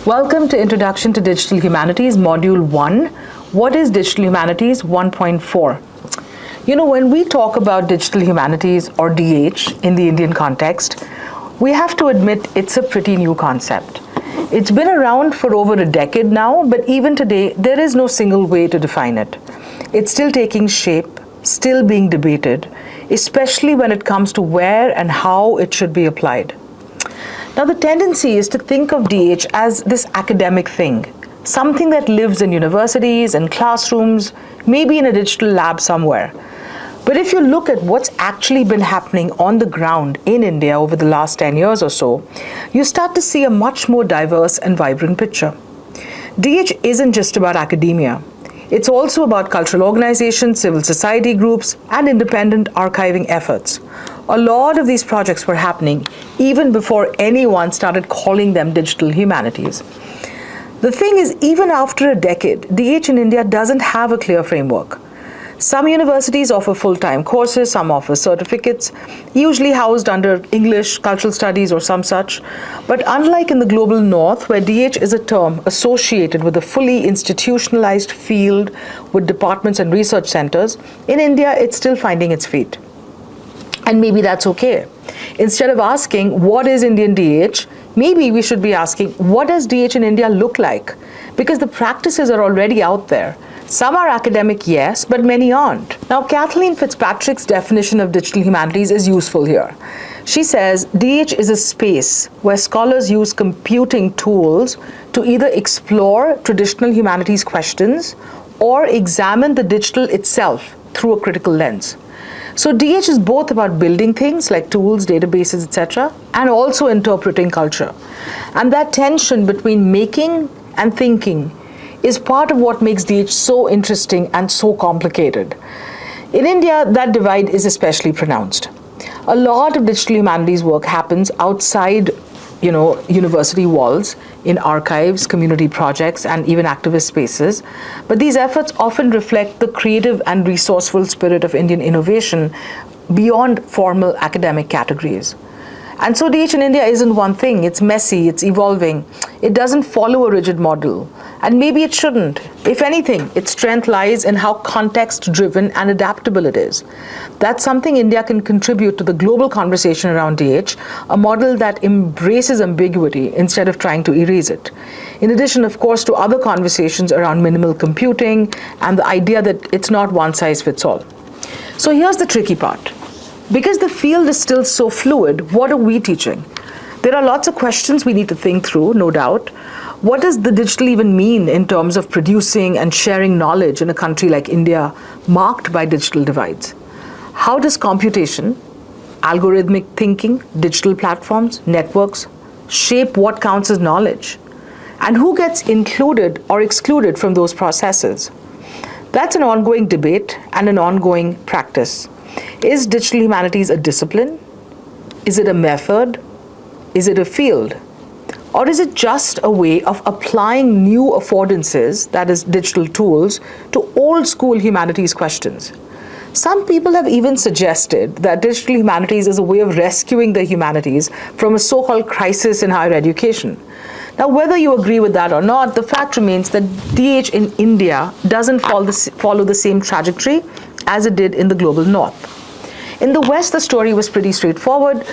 Welcome to Introduction to Digital Humanities, Module 1. What is Digital Humanities 1.4? You know, when we talk about Digital Humanities or DH in the Indian context, we have to admit it's a pretty new concept. It's been around for over a decade now, but even today, there is no single way to define it. It's still taking shape, still being debated, especially when it comes to where and how it should be applied. Now, the tendency is to think of DH as this academic thing, something that lives in universities and classrooms, maybe in a digital lab somewhere. But if you look at what's actually been happening on the ground in India over the last 10 years or so, you start to see a much more diverse and vibrant picture. DH isn't just about academia. It's also about cultural organizations, civil society groups, and independent archiving efforts. A lot of these projects were happening even before anyone started calling them digital humanities. The thing is, even after a decade, DH in India doesn't have a clear framework. Some universities offer full-time courses, some offer certificates, usually housed under English, cultural studies, or some such. But unlike in the global north, where DH is a term associated with a fully institutionalized field with departments and research centers, in India it's still finding its feet. And maybe that's okay. Instead of asking, what is Indian DH? Maybe we should be asking, what does DH in India look like? Because the practices are already out there. Some are academic, yes, but many aren't. Now, Kathleen Fitzpatrick's definition of digital humanities is useful here. She says, DH is a space where scholars use computing tools to either explore traditional humanities questions or examine the digital itself through a critical lens. So DH is both about building things like tools, databases, etc., and also interpreting culture. And that tension between making and thinking is part of what makes DH so interesting and so complicated. In India, that divide is especially pronounced. A lot of digital humanities work happens outside, university walls, in archives, community projects, and even activist spaces. But these efforts often reflect the creative and resourceful spirit of Indian innovation beyond formal academic categories. And so DH in India isn't one thing. It's messy, it's evolving. It doesn't follow a rigid model. And maybe it shouldn't. If anything, its strength lies in how context-driven and adaptable it is. That's something India can contribute to the global conversation around DH, a model that embraces ambiguity instead of trying to erase it. In addition, of course, to other conversations around minimal computing and the idea that it's not one size fits all. So here's the tricky part. Because the field is still so fluid, what are we teaching? There are lots of questions we need to think through, no doubt. What does the digital even mean in terms of producing and sharing knowledge in a country like India marked by digital divides? How does computation, algorithmic thinking, digital platforms, networks shape what counts as knowledge? And who gets included or excluded from those processes? That's an ongoing debate and an ongoing practice. Is digital humanities a discipline? Is it a method? Is it a field? Or is it just a way of applying new affordances, that is digital tools, to old school humanities questions? Some people have even suggested that digital humanities is a way of rescuing the humanities from a so-called crisis in higher education. Now, whether you agree with that or not, the fact remains that DH in India doesn't follow the same trajectory as it did in the global north. In the West, the story was pretty straightforward.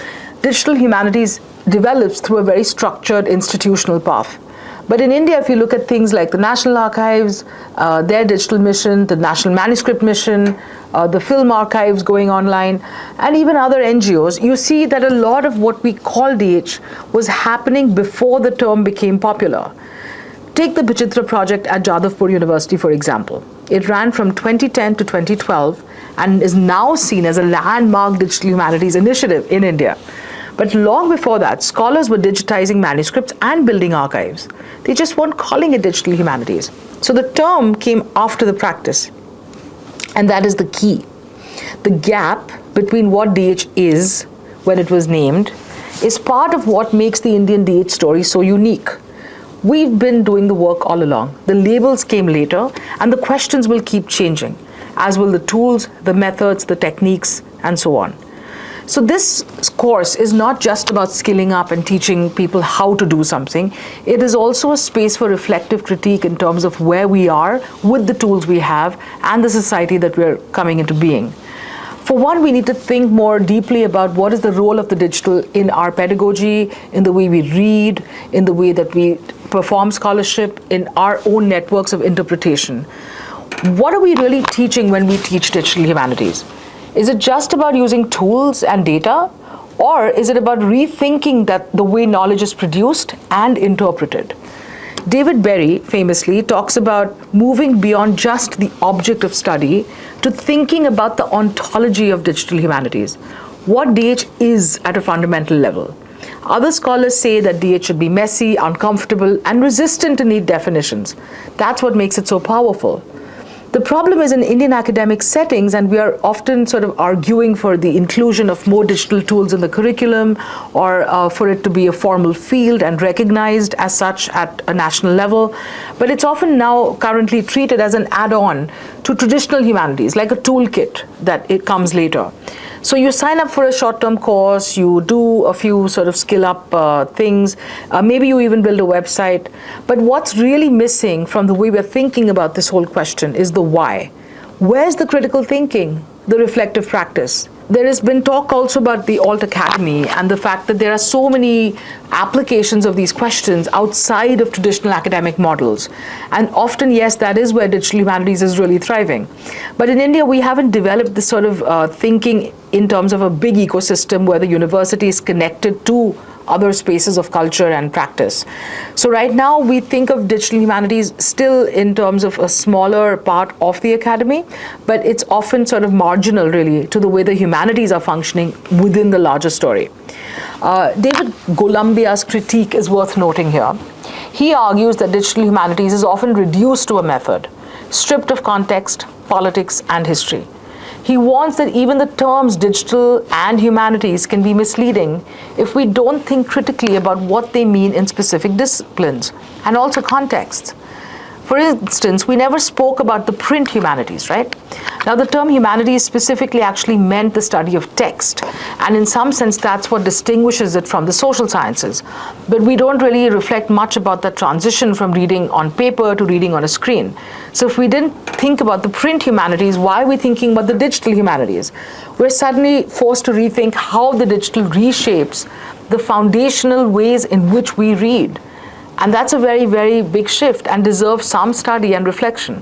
Digital humanities develops through a very structured institutional path. But in India, if you look at things like the National Archives, their digital mission, the National Manuscript Mission, the film archives going online, and even other NGOs, you see that a lot of what we call DH was happening before the term became popular. Take the Bichitra project at Jadavpur University, for example. It ran from 2010 to 2012 and is now seen as a landmark digital humanities initiative in India. But long before that, scholars were digitizing manuscripts and building archives. They just weren't calling it digital humanities. So the term came after the practice. And that is the key. The gap between what DH is when it was named is part of what makes the Indian DH story so unique. We've been doing the work all along. The labels came later, and the questions will keep changing, as will the tools, the methods, the techniques, and so on. So this course is not just about skilling up and teaching people how to do something. It is also a space for reflective critique in terms of where we are with the tools we have and the society that we're coming into being. For one, we need to think more deeply about what is the role of the digital in our pedagogy, in the way we read, in the way that we perform scholarship, in our own networks of interpretation. What are we really teaching when we teach digital humanities? Is it just about using tools and data, or is it about rethinking that the way knowledge is produced and interpreted? David Berry famously talks about moving beyond just the object of study to thinking about the ontology of digital humanities, what DH is at a fundamental level. Other scholars say that DH should be messy, uncomfortable, and resistant to neat definitions. That's what makes it so powerful. The problem is in Indian academic settings, and we are often sort of arguing for the inclusion of more digital tools in the curriculum, or for it to be a formal field and recognized as such at a national level. But it's often now currently treated as an add-on to traditional humanities, like a toolkit that it comes later. So you sign up for a short-term course, you do a few sort of skill-up things, maybe you even build a website. But what's really missing from the way we're thinking about this whole question is the why. Where's the critical thinking, the reflective practice? There has been talk also about the Alt Academy and the fact that there are so many applications of these questions outside of traditional academic models. And often, yes, that is where digital humanities is really thriving. But in India, we haven't developed this sort of thinking in terms of a big ecosystem where the university is connected to other spaces of culture and practice. So right now we think of digital humanities still in terms of a smaller part of the academy, but it's often sort of marginal really to the way the humanities are functioning within the larger story. David Golombia's critique is worth noting here. He argues that digital humanities is often reduced to a method, stripped of context, politics, and history. He warns that even the terms digital and humanities can be misleading if we don't think critically about what they mean in specific disciplines and also contexts. For instance, we never spoke about the print humanities, right? Now, the term humanities specifically actually meant the study of text, and in some sense, that's what distinguishes it from the social sciences. But we don't really reflect much about that transition from reading on paper to reading on a screen. So if we didn't think about the print humanities, why are we thinking about the digital humanities? We're suddenly forced to rethink how the digital reshapes the foundational ways in which we read. And that's a very, very big shift and deserves some study and reflection.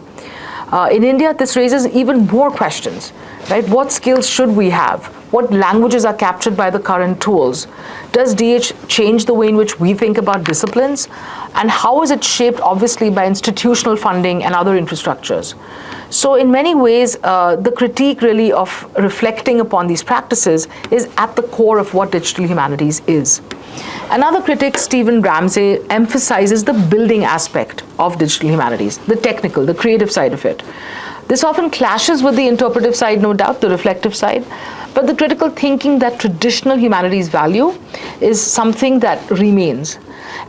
In India, this raises even more questions, right? What skills should we have? What languages are captured by the current tools? Does DH change the way in which we think about disciplines? And how is it shaped, obviously, by institutional funding and other infrastructures? So in many ways, the critique really of reflecting upon these practices is at the core of what digital humanities is. Another critic, Stephen Ramsey, emphasizes the building aspect of digital humanities, the technical, the creative side of it. This often clashes with the interpretive side, no doubt, the reflective side, but the critical thinking that traditional humanities value is something that remains.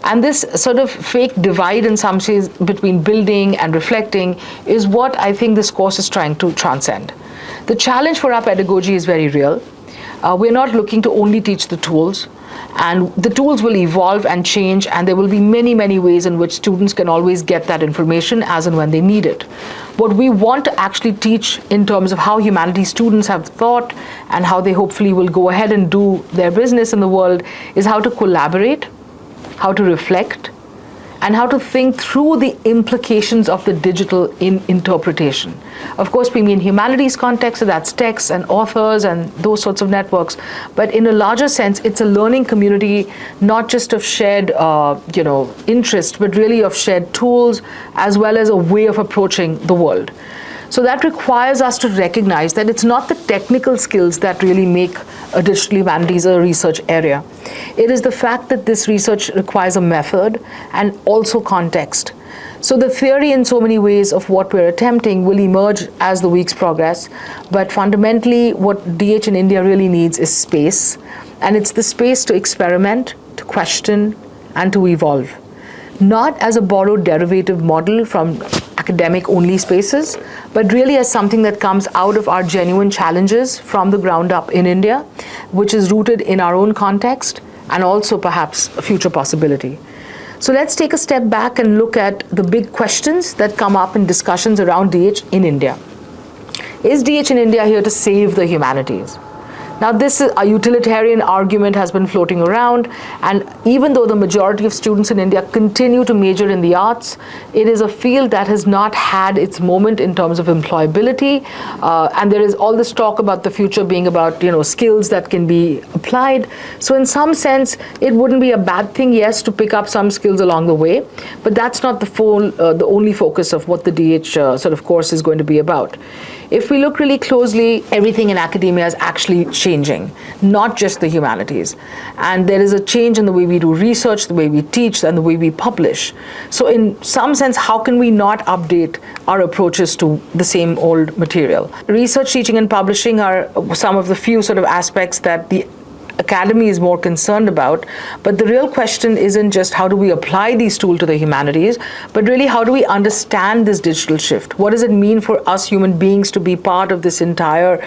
And this sort of fake divide in some ways between building and reflecting is what I think this course is trying to transcend. The challenge for our pedagogy is very real. We're not looking to only teach the tools, and the tools will evolve and change, and there will be many, many ways in which students can always get that information as and when they need it. What we want to actually teach in terms of how humanities students have thought and how they hopefully will go ahead and do their business in the world is how to collaborate, how to reflect, and how to think through the implications of the digital in interpretation. Of course, we mean humanities context, so that's texts and authors and those sorts of networks. But in a larger sense, it's a learning community, not just of shared interest, but really of shared tools, as well as a way of approaching the world. So that requires us to recognize that it's not the technical skills that really make a digital humanities a research area. It is the fact that this research requires a method and also context. So the theory in so many ways of what we're attempting will emerge as the weeks progress, but fundamentally what DH in India really needs is space, and it's the space to experiment, to question, and to evolve. Not as a borrowed derivative model from academic-only spaces, but really as something that comes out of our genuine challenges from the ground up in India, which is rooted in our own context and also perhaps a future possibility. So let's take a step back and look at the big questions that come up in discussions around DH in India. Is DH in India here to save the humanities? Now, this is a utilitarian argument has been floating around, and even though the majority of students in India continue to major in the arts, it is a field that has not had its moment in terms of employability, and there is all this talk about the future being about skills that can be applied. So in some sense, it wouldn't be a bad thing, yes, to pick up some skills along the way, but that's not the only focus of what the DH sort of course is going to be about. If we look really closely, everything in academia is actually changing, not just the humanities. And there is a change in the way we do research, the way we teach, and the way we publish. So in some sense, how can we not update our approaches to the same old material? Research, teaching, and publishing are some of the few sort of aspects that the academy is more concerned about, but the real question isn't just how do we apply these tools to the humanities, but really how do we understand this digital shift? What does it mean for us human beings to be part of this entire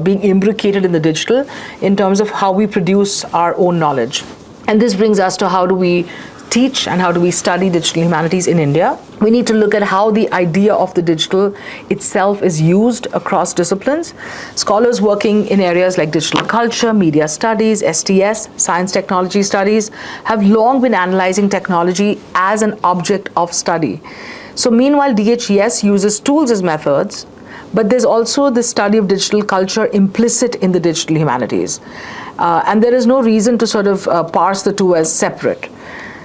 being imbricated in the digital in terms of how we produce our own knowledge? And this brings us to how do we teach and how do we study digital humanities in India. We need to look at how the idea of the digital itself is used across disciplines. Scholars working in areas like digital culture, media studies, STS, science technology studies, have long been analyzing technology as an object of study. So meanwhile, DHES uses tools as methods, but there's also the study of digital culture implicit in the digital humanities. And there is no reason to sort of parse the two as separate.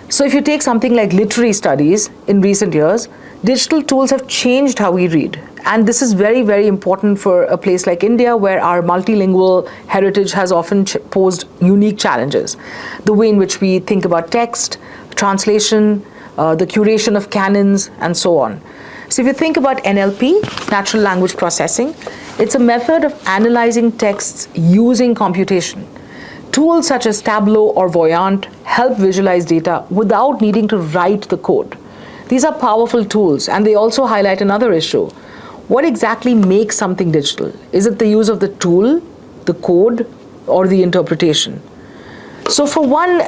So if you take something like literary studies in recent years, digital tools have changed how we read. And this is very, very important for a place like India, where our multilingual heritage has often posed unique challenges. The way in which we think about text, translation, the curation of canons, and so on. So if you think about NLP, natural language processing, it's a method of analyzing texts using computation. Tools such as Tableau or Voyant help visualize data without needing to write the code. These are powerful tools, and they also highlight another issue. What exactly makes something digital? Is it the use of the tool, the code, or the interpretation? So for one,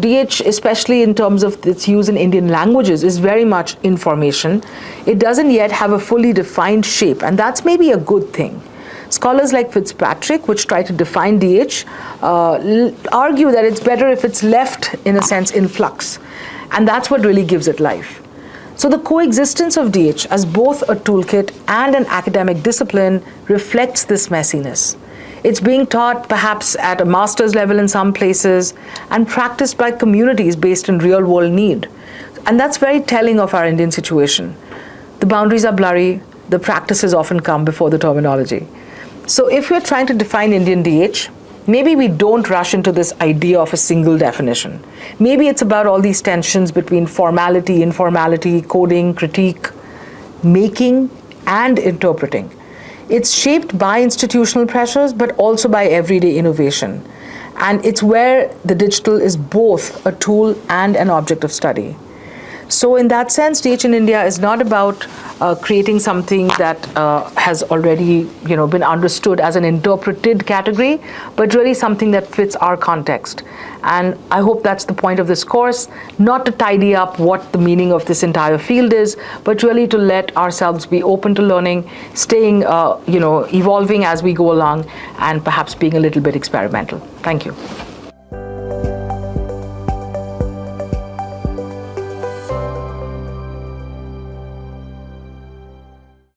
DH, especially in terms of its use in Indian languages, is very much information. It doesn't yet have a fully defined shape, and that's maybe a good thing. Scholars like Fitzpatrick, which try to define DH, argue that it's better if it's left, in a sense, in flux. And that's what really gives it life. So the coexistence of DH as both a toolkit and an academic discipline reflects this messiness. It's being taught perhaps at a master's level in some places and practiced by communities based in real-world need. And that's very telling of our Indian situation. The boundaries are blurry, the practices often come before the terminology. So if we're trying to define Indian DH, maybe we don't rush into this idea of a single definition. Maybe it's about all these tensions between formality, informality, coding, critique, making, and interpreting. It's shaped by institutional pressures, but also by everyday innovation. And it's where the digital is both a tool and an object of study. So in that sense, DH in India is not about creating something that has already been understood as an interpreted category, but really something that fits our context. And I hope that's the point of this course, not to tidy up what the meaning of this entire field is, but really to let ourselves be open to learning, staying, evolving as we go along, and perhaps being a little bit experimental. Thank you.